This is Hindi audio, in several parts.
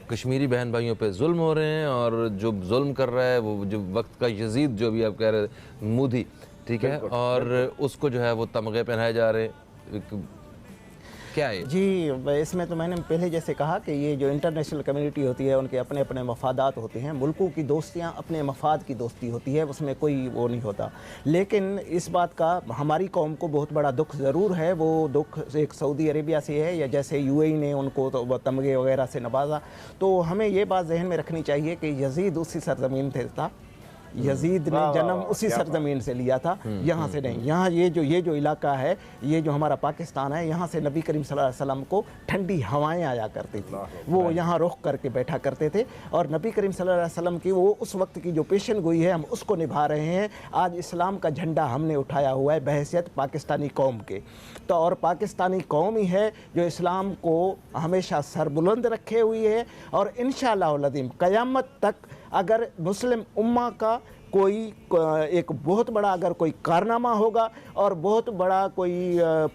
कश्मीरी बहन भाइयों पे जुल्म हो रहे हैं, और जो जुल्म कर रहा है वो जो वक्त का यजीद जो भी आप कह रहे मूदी, ठीक है, और उसको जो है वो तमगे पहनाए जा रहे हैं। क्या है जी, इसमें तो मैंने पहले जैसे कहा कि ये जो इंटरनेशनल कम्युनिटी होती है उनके अपने अपने मफादात होते हैं। मुल्कों की दोस्तियां अपने मफाद की दोस्ती होती है, उसमें कोई वो नहीं होता। लेकिन इस बात का हमारी कौम को बहुत बड़ा दुख ज़रूर है। वो दुख एक सऊदी अरेबिया से है, या जैसे यूएई ने उनको तो तमगे वगैरह से नवाजा। तो हमें ये बात जहन में रखनी चाहिए कि यजीद उसी सरजमीन से था, यजीद ने जन्म उसी सरजमीन से लिया था, यहाँ से नहीं। यहाँ ये जो इलाका है, ये जो हमारा पाकिस्तान है, यहाँ से नबी करीम सल्लल्लाहु अलैहि वसल्लम को ठंडी हवाएं आया करती थी। वो यहाँ रुख करके बैठा करते थे, और नबी करीम सल्लल्लाहु अलैहि वसल्लम की वो उस वक्त की जो पेशन गोई है हम उसको निभा रहे हैं। आज इस्लाम का झंडा हमने उठाया हुआ है बहैसियत पाकिस्तानी कौम के। तो और पाकिस्तानी कौम ही है जो इस्लाम को हमेशा सरबुलंद रखे हुई है, और इंशाअल्लाह अज़ीम क़यामत तक अगर मुस्लिम उम्मा का कोई एक बहुत बड़ा अगर कोई कारनामा होगा और बहुत बड़ा कोई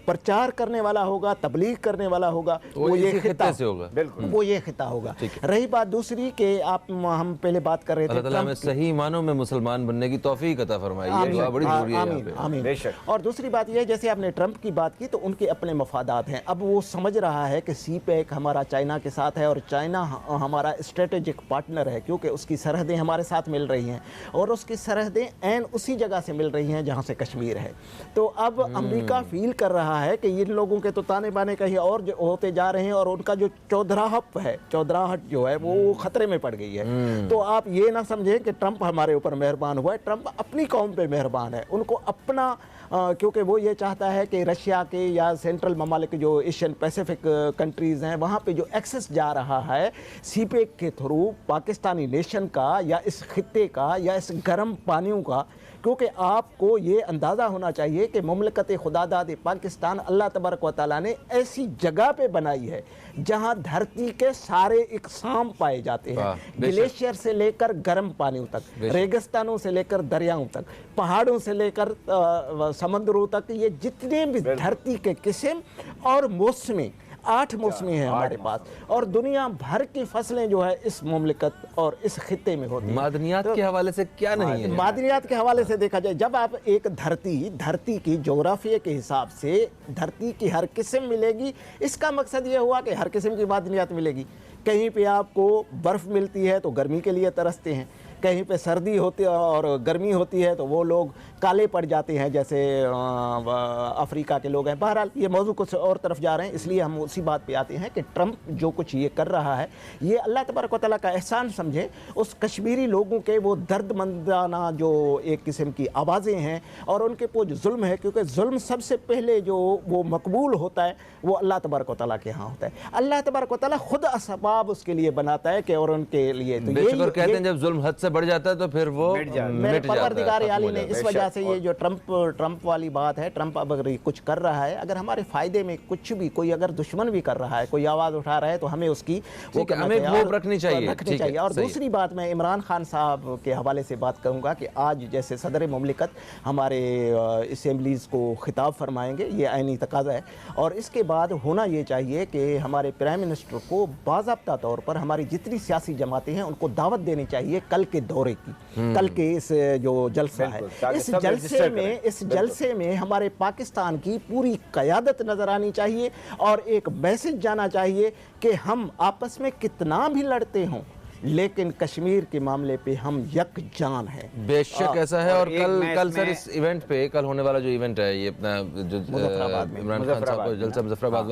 प्रचार करने वाला होगा, तबलीग करने वाला होगा, वो ये खिता से होगा। बिल्कुल, वो ये खिता होगा। रही बात दूसरी कि हम पहले बात कर रहे थे, अल्लाह ताला हमें सही मानों में मुसलमान बनने की तौफीक अता फरमाए, ये दुआ बड़ी जरूरी है। आमीन आमीन। और दूसरी बात ये, जैसे आपने ट्रंप की बात की, तो उनके अपने मफादात हैं। अब वो समझ रहा है कि CPEC हमारा चाइना के साथ है, और चाइना हमारा स्ट्रेटेजिक पार्टनर है, क्योंकि उसकी सरहदें हमारे साथ मिल रही हैं, और उसकी सरहदें ऐन उसी जगह से मिल रही हैं जहां से कश्मीर है। तो अब अमेरिका फील कर रहा है कि इन लोगों के तो ताने बाने कहीं और जो होते जा रहे हैं, और उनका जो चौधराहट जो है वो खतरे में पड़ गई है। तो आप ये ना समझें कि ट्रंप हमारे ऊपर मेहरबान हुआ है, ट्रंप अपनी कौम पे मेहरबान है। उनको अपना क्योंकि वो ये चाहता है कि रशिया के या सेंट्रल ममालिक जो एशियन पैसिफिक कंट्रीज़ हैं वहाँ पे जो एक्सेस जा रहा है CPEC के थ्रू पाकिस्तानी नेशन का, या इस खित्ते का, या इस गर्म पानियों का, क्योंकि आपको ये अंदाज़ा होना चाहिए कि मुमलकत खुदादाद पाकिस्तान अल्लाह तबारक व तआला ने ऐसी जगह पे बनाई है जहाँ धरती के सारे इकसाम पाए जाते हैं, ग्लेशियर से लेकर गर्म पानियों तक, रेगिस्तानों से लेकर दरियाओं तक, पहाड़ों से लेकर समंदरों तक, ये जितने भी धरती के किस्म और मौसमी 8 मौसमी हैं हमारे पास, और दुनिया भर की फसलें जो है इस मुमलिकत और इस खित्ते में होती हैं। मादनियात के हवाले से क्या नहीं है? मादनियात के हवाले से देखा जाए, जब आप एक धरती की जोग्राफिया के हिसाब से धरती की हर किस्म मिलेगी, इसका मकसद ये हुआ कि हर किस्म की मादनियात मिलेगी। कहीं पे आपको बर्फ़ मिलती है तो गर्मी के लिए तरसते हैं, कहीं पे सर्दी होती है और गर्मी होती है तो वो लोग काले पड़ जाते हैं, जैसे अफ्रीका के लोग हैं। बहरहाल ये मौजू कुछ और तरफ जा रहे हैं, इसलिए हम उसी बात पे आते हैं कि ट्रंप जो कुछ ये कर रहा है, ये अल्लाह तबारक व तआला का एहसान समझे। उस कश्मीरी लोगों के वो दर्दमंदाना जो एक किस्म की आवाज़ें हैं, और उनके वो जो जुल्म है, क्योंकि जुल्म सबसे पहले जो वो मकबूल होता है वो अल्लाह तबारक व तआला के यहाँ होता है। अल्लाह तबारक व तआला खुद असबाब उसके लिए बनाता है कि, और उनके लिए तो ये कहते हैं जब जुल्म हद से बढ़ जाता है तो फिर वो मेरे परवरदिगार आली ने इस वजह से ये जो ट्रंप वाली बात है, ट्रंप अगर कुछ कर रहा है, अगर हमारे फायदे में कुछ भी कोई अगर दुश्मन भी कर रहा है, कोई आवाज़ उठा रहा है, तो हमें उसकी वो रखनी चाहिए। और दूसरी बात मैं इमरान खान साहब के हवाले से बात करूँगा कि आज जैसे सदर मुमलिकत हमारे असेंबलीज़ को खिताब फरमाएंगे, ये आईनी तकाज़ा है, और इसके बाद होना ये चाहिए कि हमारे प्राइम मिनिस्टर को बाज़ाब्ता तौर पर हमारी जितनी सियासी जमातें हैं उनको दावत देनी चाहिए कल के दौरे की, कल के इस जो जलसा है, इस जलसे में हमारे पाकिस्तान की पूरी क़यादत नज़र आनी चाहिए, और एक मैसेज जाना चाहिए कि हम आपस में कितना भी लड़ते हों लेकिन कश्मीर के मामले पे हम यकजान हैं। बेशक ऐसा है। और कल सर इस इवेंट पे, कल होने वाला जो इवेंट है ये अपना जो इमरान खान साहब को जलसा मुज़फ़्फ़राबाद